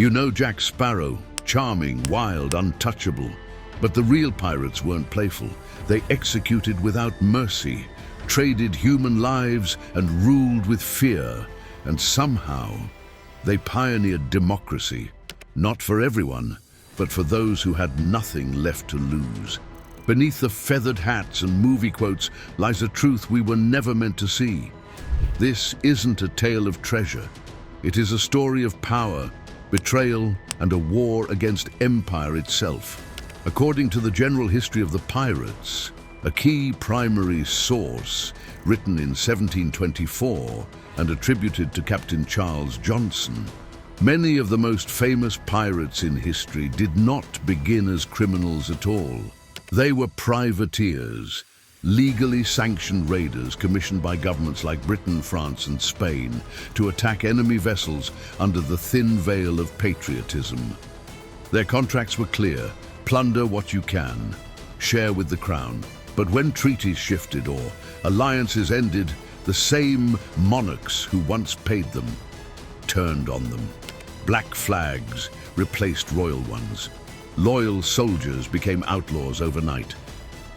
You know Jack Sparrow, charming, wild, untouchable. But the real pirates weren't playful. They executed without mercy, traded human lives, and ruled with fear. And somehow, they pioneered democracy. Not for everyone, but for those who had nothing left to lose. Beneath the feathered hats and movie quotes lies a truth we were never meant to see. This isn't a tale of treasure. It is a story of power, betrayal, and a war against empire itself. According to the general history of the pirates, a key primary source, written in 1724 and attributed to Captain Charles Johnson, many of the most famous pirates in history did not begin as criminals at all. They were privateers, legally sanctioned raiders commissioned by governments like Britain, France, and Spain to attack enemy vessels under the thin veil of patriotism. Their contracts were clear: plunder what you can, share with the crown. But when treaties shifted or alliances ended, the same monarchs who once paid them turned on them. Black flags replaced royal ones. Loyal soldiers became outlaws overnight.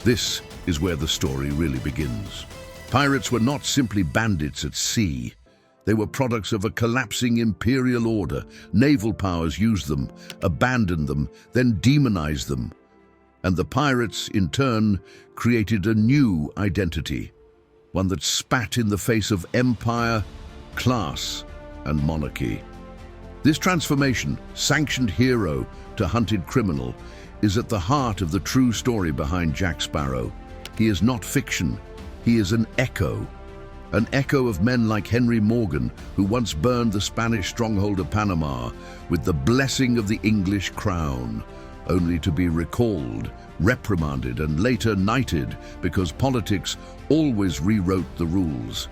This is where the story really begins. Pirates were not simply bandits at sea. They were products of a collapsing imperial order. Naval powers used them, abandoned them, then demonized them. And the pirates, in turn, created a new identity, one that spat in the face of empire, class, and monarchy. This transformation, sanctioned hero to hunted criminal, is at the heart of the true story behind Jack Sparrow. He is not fiction, he is an echo of men like Henry Morgan, who once burned the Spanish stronghold of Panama with the blessing of the English crown, only to be recalled, reprimanded, and later knighted because politics always rewrote the rules.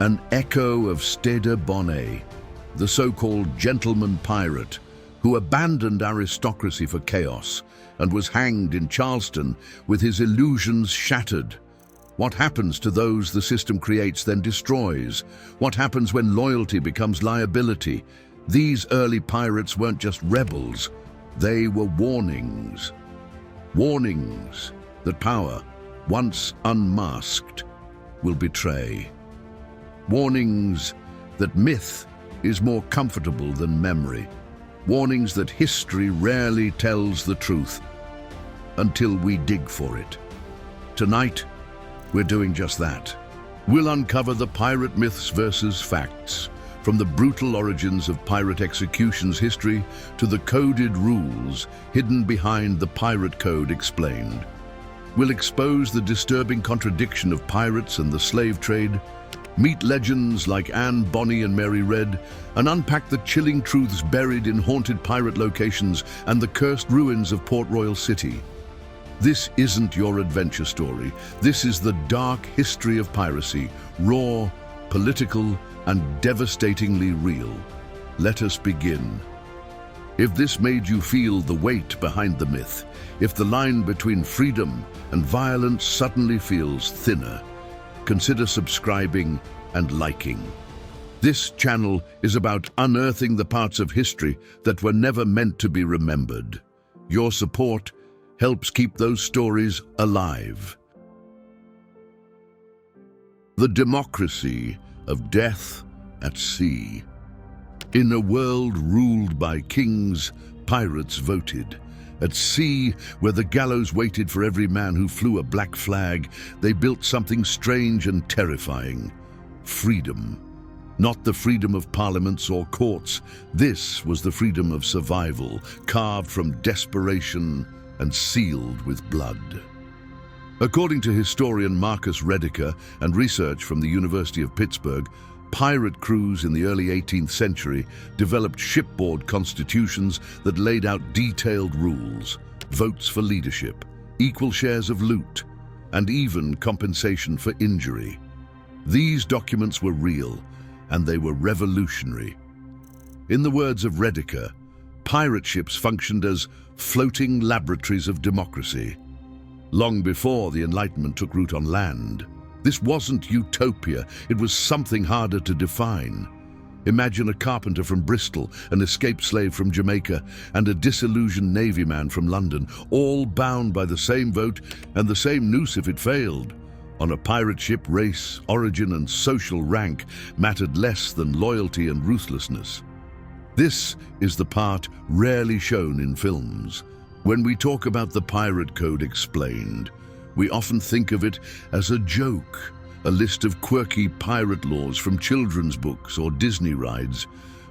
An echo of Bonny, the so-called gentleman pirate, who abandoned aristocracy for chaos and was hanged in Charleston with his illusions shattered. What happens to those the system creates then destroys? What happens when loyalty becomes liability? These early pirates weren't just rebels, they were warnings. Warnings that power, once unmasked, will betray. Warnings that myth is more comfortable than memory. Warnings that history rarely tells the truth until we dig for it. Tonight, we're doing just that. We'll uncover the pirate myths versus facts, from the brutal origins of pirate executions history to the coded rules hidden behind the Pirate Code explained. We'll expose the disturbing contradiction of pirates and the slave trade, meet legends like Anne, Bonny, and Mary Red, and unpack the chilling truths buried in haunted pirate locations and the cursed ruins of Port Royal City. This isn't your adventure story. This is the dark history of piracy, raw, political, and devastatingly real. Let us begin. If this made you feel the weight behind the myth, if the line between freedom and violence suddenly feels thinner, consider subscribing and liking. This channel is about unearthing the parts of history that were never meant to be remembered. Your support helps keep those stories alive. The democracy of death at sea. In a world ruled by kings, pirates voted. At sea, where the gallows waited for every man who flew a black flag, they built something strange and terrifying: freedom. Not the freedom of parliaments or courts. This was the freedom of survival, carved from desperation and sealed with blood. According to historian Marcus Rediker and research from the University of Pittsburgh, pirate crews in the early 18th century developed shipboard constitutions that laid out detailed rules, votes for leadership, equal shares of loot, and even compensation for injury. These documents were real, and they were revolutionary. In the words of Rediker, pirate ships functioned as floating laboratories of democracy. Long before the Enlightenment took root on land, this wasn't utopia, it was something harder to define. Imagine a carpenter from Bristol, an escaped slave from Jamaica, and a disillusioned Navy man from London, all bound by the same vote and the same noose if it failed. On a pirate ship, race, origin, and social rank mattered less than loyalty and ruthlessness. This is the part rarely shown in films. When we talk about the Pirate Code explained, we often think of it as a joke, a list of quirky pirate laws from children's books or Disney rides.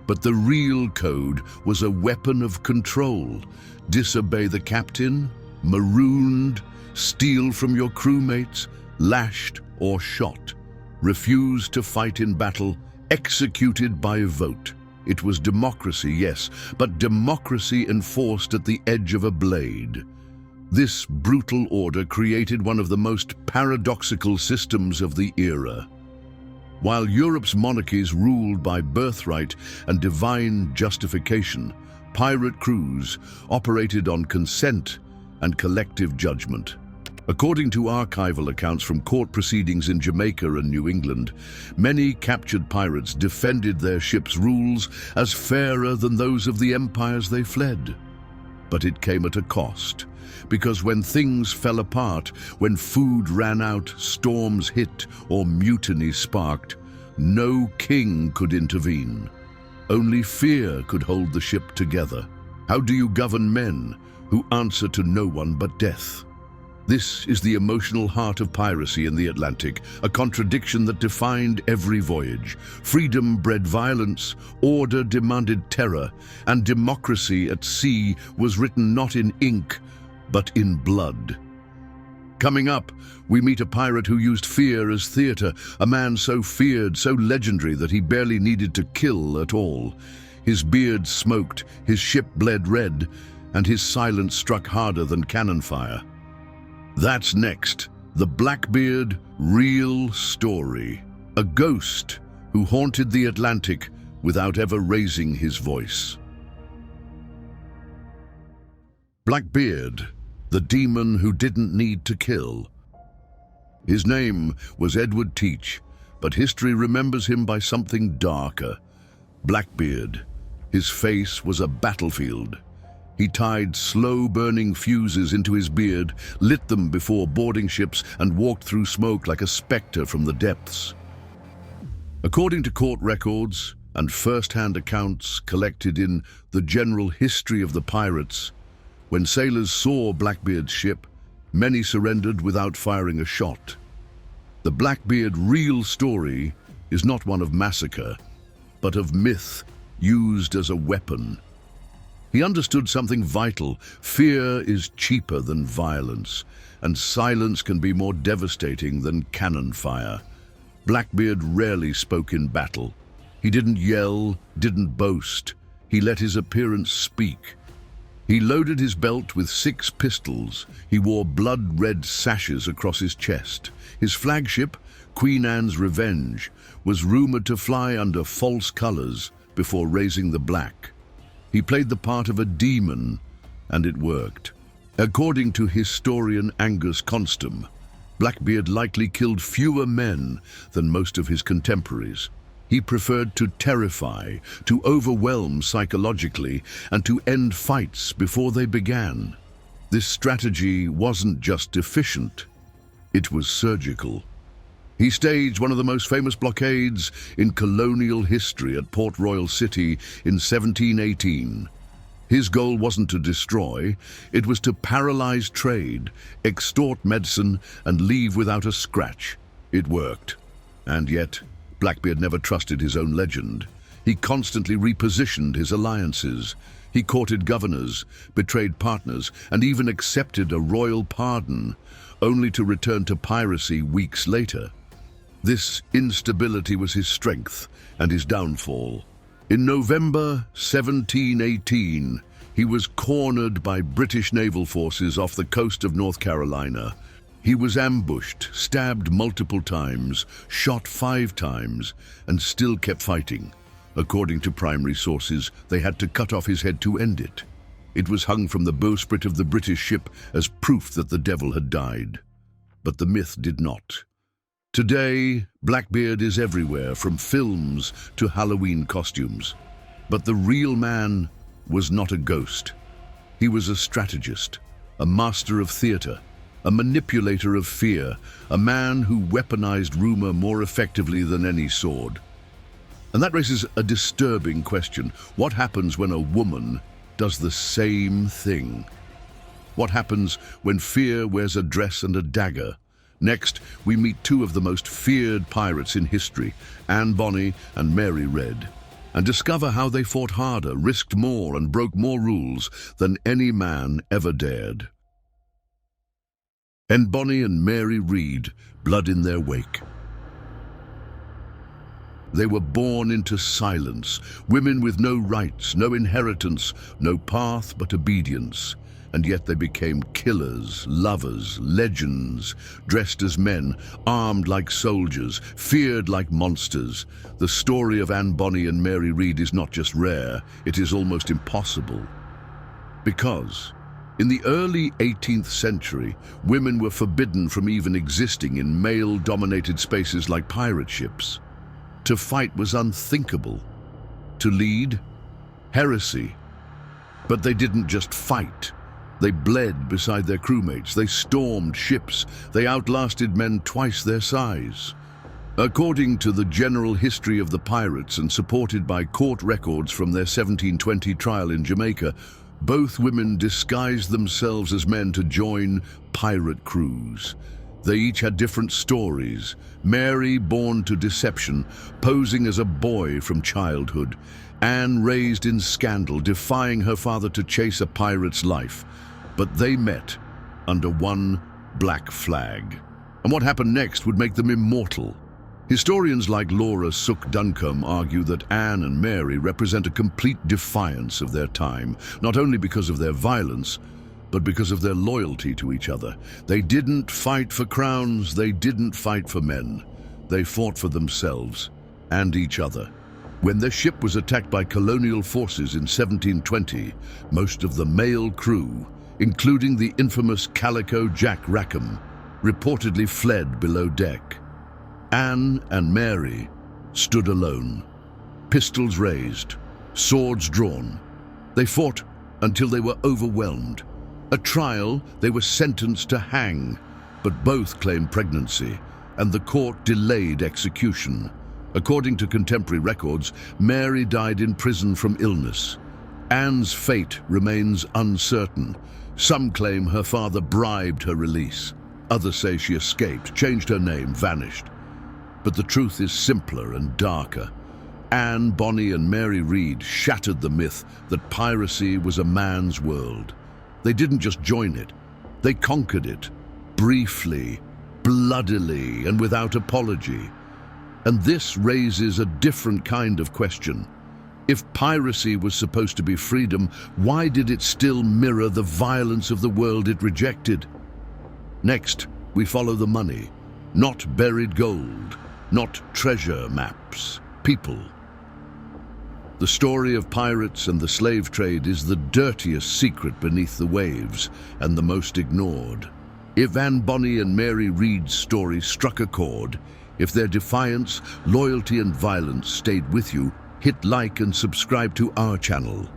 But the real code was a weapon of control. Disobey the captain, marooned, steal from your crewmates, lashed or shot. Refuse to fight in battle, executed by vote. It was democracy, yes, but democracy enforced at the edge of a blade. This brutal order created one of the most paradoxical systems of the era. While Europe's monarchies ruled by birthright and divine justification, pirate crews operated on consent and collective judgment. According to archival accounts from court proceedings in Jamaica and New England, many captured pirates defended their ships' rules as fairer than those of the empires they fled. But it came at a cost, because when things fell apart, when food ran out, storms hit, or mutiny sparked, no king could intervene. Only fear could hold the ship together. How do you govern men who answer to no one but death? This is the emotional heart of piracy in the Atlantic, a contradiction that defined every voyage. Freedom bred violence, order demanded terror, and democracy at sea was written not in ink, but in blood. Coming up, we meet a pirate who used fear as theater, a man so feared, so legendary that he barely needed to kill at all. His beard smoked, his ship bled red, and his silence struck harder than cannon fire. That's next, the Blackbeard real story. A ghost who haunted the Atlantic without ever raising his voice. Blackbeard, the demon who didn't need to kill. His name was Edward Teach, but history remembers him by something darker. Blackbeard. His face was a battlefield. He tied slow-burning fuses into his beard, lit them before boarding ships, and walked through smoke like a specter from the depths. According to court records and first-hand accounts collected in The General History of the Pirates, when sailors saw Blackbeard's ship, many surrendered without firing a shot. The Blackbeard real story is not one of massacre, but of myth used as a weapon. He understood something vital. Fear is cheaper than violence, and silence can be more devastating than cannon fire. Blackbeard rarely spoke in battle. He didn't yell, didn't boast. He let his appearance speak. He loaded his belt with 6 pistols. He wore blood-red sashes across his chest. His flagship, Queen Anne's Revenge, was rumored to fly under false colors before raising the black. He played the part of a demon, and it worked. According to historian Angus Constam, Blackbeard likely killed fewer men than most of his contemporaries. He preferred to terrify, to overwhelm psychologically, and to end fights before they began. This strategy wasn't just efficient, it was surgical. He staged one of the most famous blockades in colonial history at Port Royal City in 1718. His goal wasn't to destroy, it was to paralyze trade, extort medicine, and leave without a scratch. It worked. And yet, Blackbeard never trusted his own legend. He constantly repositioned his alliances. He courted governors, betrayed partners, and even accepted a royal pardon, only to return to piracy weeks later. This instability was his strength and his downfall. In November 1718, he was cornered by British naval forces off the coast of North Carolina. He was ambushed, stabbed multiple times, shot 5 times, and still kept fighting. According to primary sources, they had to cut off his head to end it. It was hung from the bowsprit of the British ship as proof that the devil had died. But the myth did not. Today, Blackbeard is everywhere, from films to Halloween costumes. But the real man was not a ghost. He was a strategist, a master of theater, a manipulator of fear, a man who weaponized rumor more effectively than any sword. And that raises a disturbing question. What happens when a woman does the same thing? What happens when fear wears a dress and a dagger? Next, we meet two of the most feared pirates in history, Bonny and Mary Red, and discover how they fought harder, risked more, and broke more rules than any man ever dared. Bonny and Mary Read, blood in their wake. They were born into silence, women with no rights, no inheritance, no path but obedience. And yet they became killers, lovers, legends, dressed as men, armed like soldiers, feared like monsters. The story of Bonny and Mary Read is not just rare, it is almost impossible. Because in the early 18th century, women were forbidden from even existing in male-dominated spaces like pirate ships. To fight was unthinkable. To lead, heresy. But they didn't just fight. They bled beside their crewmates, they stormed ships, they outlasted men twice their size. According to the general history of the pirates and supported by court records from their 1720 trial in Jamaica, both women disguised themselves as men to join pirate crews. They each had different stories. Mary, born to deception, posing as a boy from childhood. Anne, raised in scandal, defying her father to chase a pirate's life. But they met under one black flag. And what happened next would make them immortal. Historians like Laura Sook Duncombe argue that Anne and Mary represent a complete defiance of their time, not only because of their violence, but because of their loyalty to each other. They didn't fight for crowns, they didn't fight for men. They fought for themselves and each other. When their ship was attacked by colonial forces in 1720, most of the male crew, including the infamous Calico Jack Rackham, reportedly fled below deck. Anne and Mary stood alone, pistols raised, swords drawn. They fought until they were overwhelmed. At trial, they were sentenced to hang, but both claimed pregnancy, and the court delayed execution. According to contemporary records, Mary died in prison from illness. Anne's fate remains uncertain. Some claim her father bribed her release. Others say she escaped, changed her name, vanished. But the truth is simpler and darker. Anne, Bonny, and Mary Read shattered the myth that piracy was a man's world. They didn't just join it, they conquered it, briefly, bloodily, and without apology. And this raises a different kind of question. If piracy was supposed to be freedom, why did it still mirror the violence of the world it rejected? Next, we follow the money. Not buried gold, not treasure maps, people. The story of pirates and the slave trade is the dirtiest secret beneath the waves and the most ignored. If Bonny and Mary Read's story struck a chord, if their defiance, loyalty, and violence stayed with you, hit like and subscribe to our channel.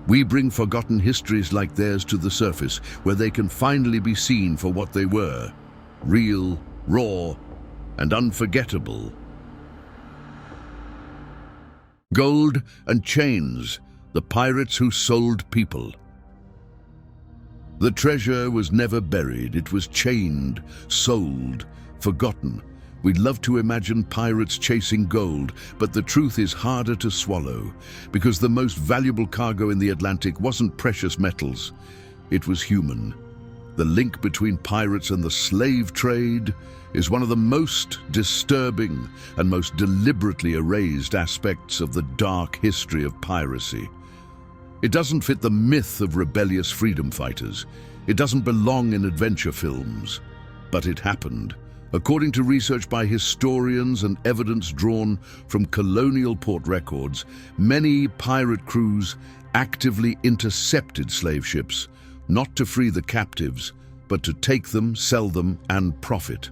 We bring forgotten histories like theirs to the surface, where they can finally be seen for what they were: real, raw, and unforgettable. Gold and chains, the pirates who sold people. The treasure was never buried, it was chained, sold, forgotten. We'd love to imagine pirates chasing gold, but the truth is harder to swallow, because the most valuable cargo in the Atlantic wasn't precious metals, it was human. The link between pirates and the slave trade is one of the most disturbing and most deliberately erased aspects of the dark history of piracy. It doesn't fit the myth of rebellious freedom fighters. It doesn't belong in adventure films. But it happened. According to research by historians and evidence drawn from colonial port records, many pirate crews actively intercepted slave ships, not to free the captives, but to take them, sell them, and profit.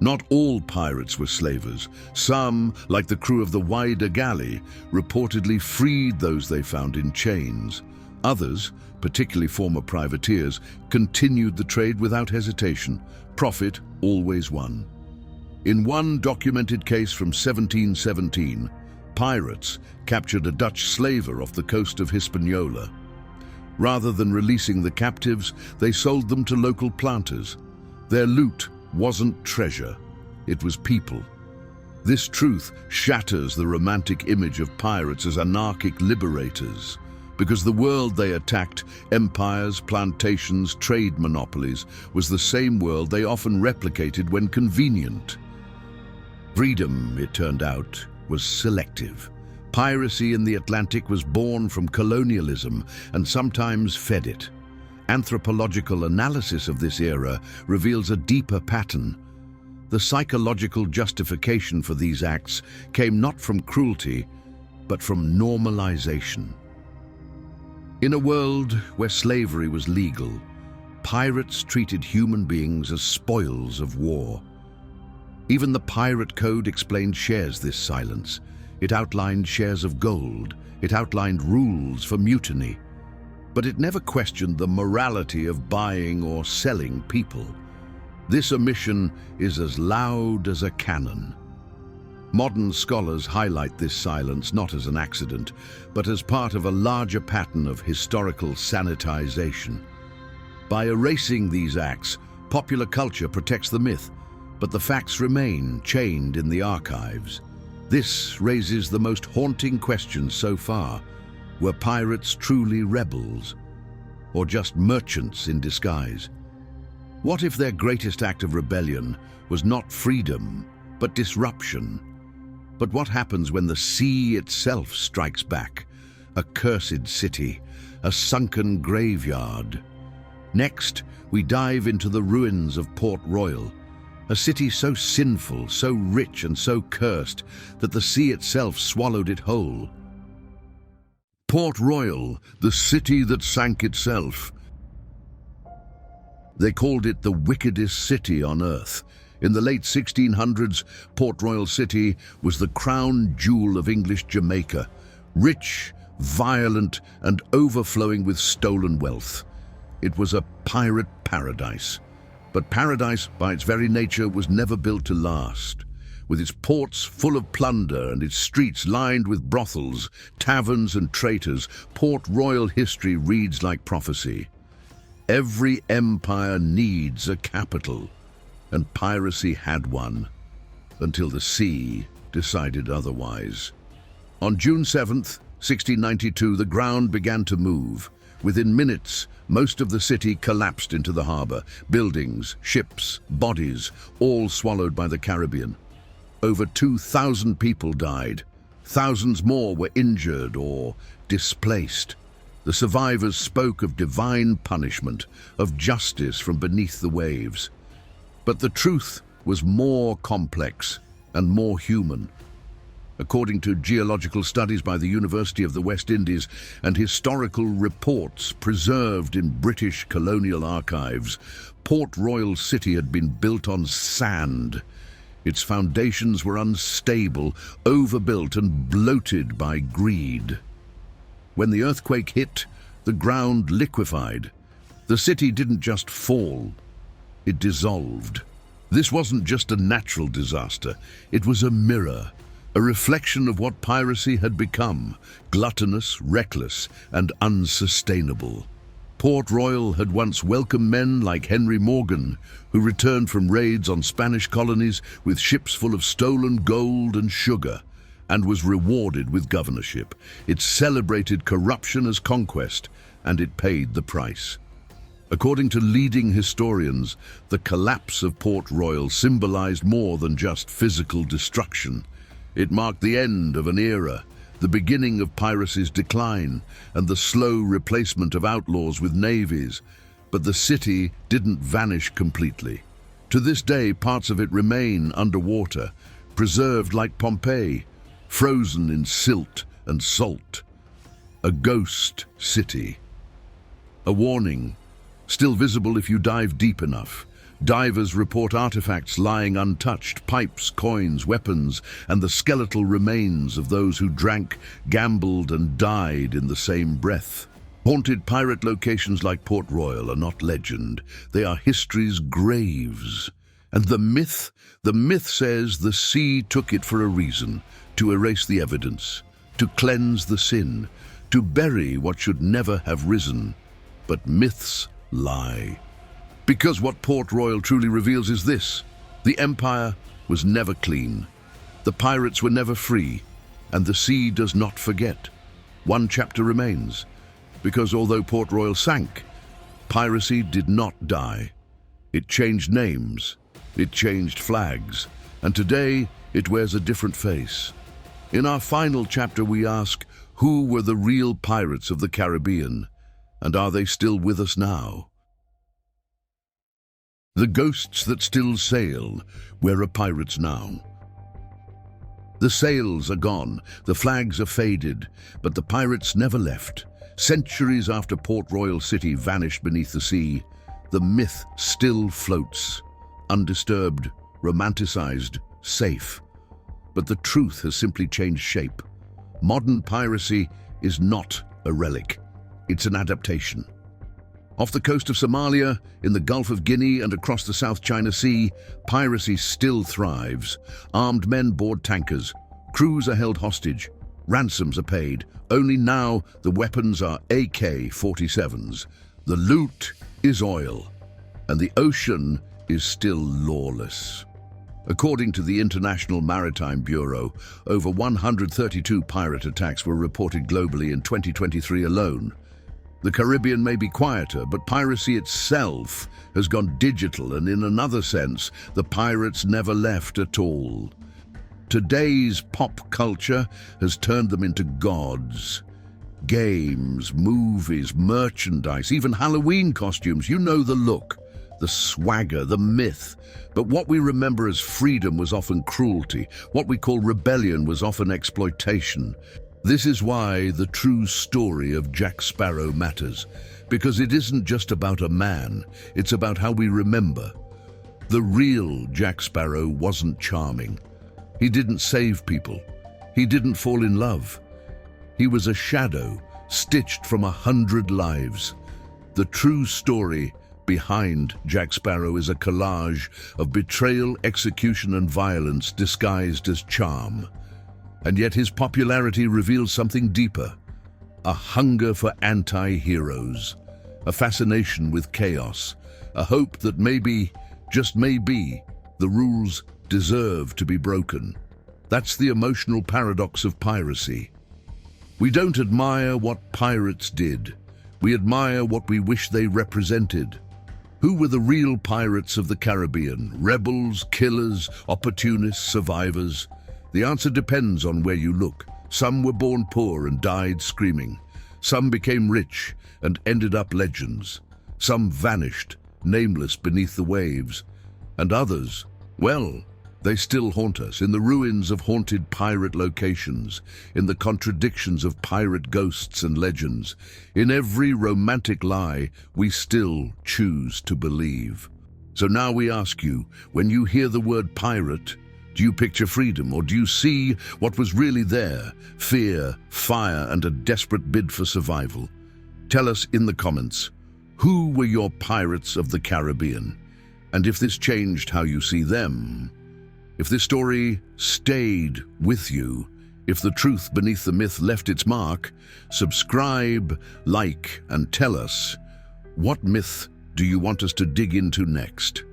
Not all pirates were slavers. Some, like the crew of the Wider Galley, reportedly freed those they found in chains. Others, particularly former privateers, continued the trade without hesitation. Profit always won. In one documented case from 1717, pirates captured a Dutch slaver off the coast of Hispaniola. Rather than releasing the captives, they sold them to local planters. Their loot wasn't treasure, it was people. This truth shatters the romantic image of pirates as anarchic liberators, because the world they attacked, empires, plantations, trade monopolies, was the same world they often replicated when convenient. Freedom, it turned out, was selective. Piracy in the Atlantic was born from colonialism and sometimes fed it. Anthropological analysis of this era reveals a deeper pattern. The psychological justification for these acts came not from cruelty, but from normalization. In a world where slavery was legal, pirates treated human beings as spoils of war. Even the Pirate Code explained shares this silence. It outlined shares of gold. It outlined rules for mutiny. But it never questioned the morality of buying or selling people. This omission is as loud as a cannon. Modern scholars highlight this silence not as an accident, but as part of a larger pattern of historical sanitization. By erasing these acts, popular culture protects the myth, but the facts remain chained in the archives. This raises the most haunting question so far. Were pirates truly rebels, or just merchants in disguise? What if their greatest act of rebellion was not freedom, but disruption? But what happens when the sea itself strikes back? A cursed city, a sunken graveyard. Next, we dive into the ruins of Port Royal, a city so sinful, so rich and so cursed that the sea itself swallowed it whole. Port Royal, the city that sank itself. They called it the wickedest city on earth. In the late 1600s, Port Royal City was the crown jewel of English Jamaica, rich, violent, and overflowing with stolen wealth. It was a pirate paradise. But paradise, by its very nature, was never built to last. With its ports full of plunder and its streets lined with brothels, taverns and traitors, Port Royal history reads like prophecy. Every empire needs a capital, and piracy had one, until the sea decided otherwise. On June 7th, 1692, the ground began to move. Within minutes, most of the city collapsed into the harbor. Buildings, ships, bodies, all swallowed by the Caribbean. Over 2,000 people died. Thousands more were injured or displaced. The survivors spoke of divine punishment, of justice from beneath the waves. But the truth was more complex and more human. According to geological studies by the University of the West Indies and historical reports preserved in British colonial archives, Port Royal City had been built on sand. Its foundations were unstable, overbuilt and bloated by greed. When the earthquake hit, the ground liquefied. The city didn't just fall, it dissolved. This wasn't just a natural disaster, it was a mirror, a reflection of what piracy had become: gluttonous, reckless, and unsustainable. Port Royal had once welcomed men like Henry Morgan, who returned from raids on Spanish colonies with ships full of stolen gold and sugar, and was rewarded with governorship. It celebrated corruption as conquest, and it paid the price. According to leading historians, the collapse of Port Royal symbolized more than just physical destruction. It marked the end of an era, the beginning of piracy's decline, and the slow replacement of outlaws with navies. But the city didn't vanish completely. To this day, parts of it remain underwater, preserved like Pompeii, frozen in silt and salt. A ghost city. A warning, still visible if you dive deep enough. Divers report artifacts lying untouched, pipes, coins, weapons, and the skeletal remains of those who drank, gambled, and died in the same breath. Haunted pirate locations like Port Royal are not legend. They are history's graves. And the myth says the sea took it for a reason, to erase the evidence, to cleanse the sin, to bury what should never have risen. But myths lie. Because what Port Royal truly reveals is this: the empire was never clean, the pirates were never free, and the sea does not forget. One chapter remains, because although Port Royal sank, piracy did not die. It changed names, it changed flags, and today it wears a different face. In our final chapter we ask, who were the real pirates of the Caribbean, and are they still with us now? The ghosts that still sail, where are pirates now? The sails are gone, the flags are faded, but the pirates never left. Centuries after Port Royal City vanished beneath the sea, the myth still floats, undisturbed, romanticized, safe. But the truth has simply changed shape. Modern piracy is not a relic, it's an adaptation. Off the coast of Somalia, in the Gulf of Guinea, and across the South China Sea, piracy still thrives. Armed men board tankers, crews are held hostage, ransoms are paid. Only now the weapons are AK-47s. The loot is oil, and the ocean is still lawless. According to the International Maritime Bureau, over 132 pirate attacks were reported globally in 2023 alone. The Caribbean may be quieter, but piracy itself has gone digital, and in another sense, the pirates never left at all. Today's pop culture has turned them into gods. Games, movies, merchandise, even Halloween costumes, you know the look, the swagger, the myth. But what we remember as freedom was often cruelty. What we call rebellion was often exploitation. This is why the true story of Jack Sparrow matters, because it isn't just about a man, it's about how we remember. The real Jack Sparrow wasn't charming. He didn't save people. He didn't fall in love. He was a shadow, stitched from 100 lives. The true story behind Jack Sparrow is a collage of betrayal, execution, and violence disguised as charm. And yet his popularity reveals something deeper: a hunger for anti-heroes, a fascination with chaos, a hope that maybe, just maybe, the rules deserve to be broken. That's the emotional paradox of piracy. We don't admire what pirates did. We admire what we wish they represented. Who were the real pirates of the Caribbean? Rebels, killers, opportunists, survivors? The answer depends on where you look. Some were born poor and died screaming. Some became rich and ended up legends. Some vanished, nameless beneath the waves. And others, well, they still haunt us in the ruins of haunted pirate locations, in the contradictions of pirate ghosts and legends. In every romantic lie, we still choose to believe. So now we ask you, when you hear the word pirate, do you picture freedom, or do you see what was really there? Fear, fire, and a desperate bid for survival. Tell us in the comments, who were your pirates of the Caribbean? And if this changed how you see them, if this story stayed with you, if the truth beneath the myth left its mark, subscribe, like, and tell us, what myth do you want us to dig into next?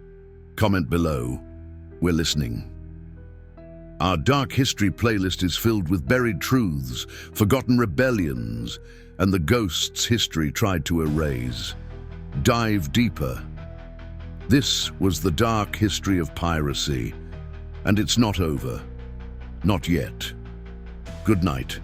Comment below. We're listening. Our Dark History playlist is filled with buried truths, forgotten rebellions, and the ghosts history tried to erase. Dive deeper. This was the dark history of piracy, and it's not over. Not yet. Good night.